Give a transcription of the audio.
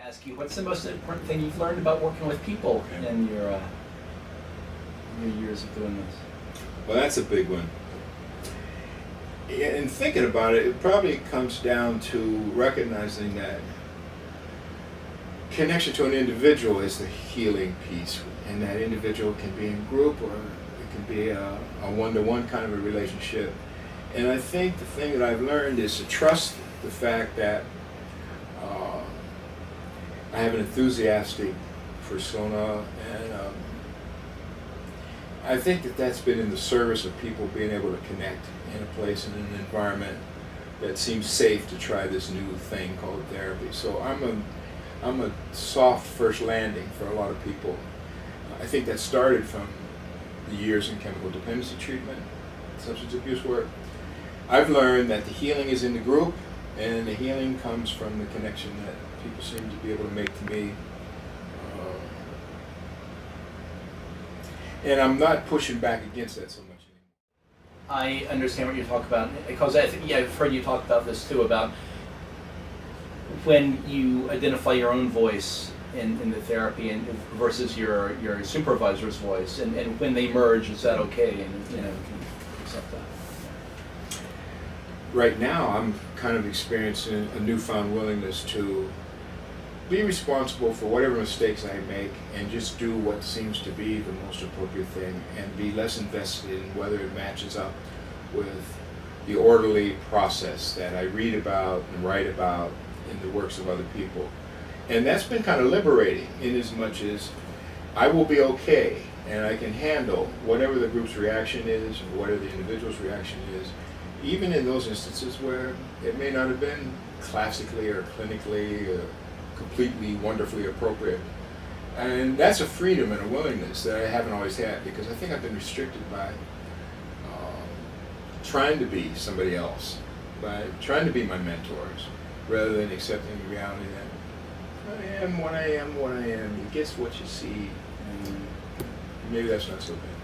ask you, what's the most important thing you've learned about working with people in your years of doing this? Well, that's a big one. In thinking about it, it probably comes down to recognizing that connection to an individual is the healing piece, and that individual can be in group or it can be a one-to-one kind of a relationship. And I think the thing that I've learned is to trust the fact that I have an enthusiastic persona, and I think that that's been in the service of people being able to connect in a place and in an environment that seems safe to try this new thing called therapy. So I'm a soft first landing for a lot of people. I think that started from the years in chemical dependency treatment, substance abuse work. I've learned that the healing is in the group, and the healing comes from the connection that people seem to be able to make to me. And I'm not pushing back against that so much anymore. I understand what you talk about, because I think, yeah, I've heard you talk about this too, about when you identify your own voice in the therapy and versus your supervisor's voice, and when they merge, is that okay? And you know, can accept that. Right now, I'm kind of experiencing a newfound willingness to be responsible for whatever mistakes I make and just do what seems to be the most appropriate thing, and be less invested in whether it matches up with the orderly process that I read about and write about in the works of other people. And that's been kind of liberating, in as much as I will be okay and I can handle whatever the group's reaction is or whatever the individual's reaction is, even in those instances where it may not have been classically or clinically completely wonderfully appropriate. And that's a freedom and a willingness that I haven't always had, because I think I've been restricted by trying to be somebody else, by trying to be my mentors, rather than accepting the reality that I am what I am, what I am. You guess what you see, and maybe that's not so bad.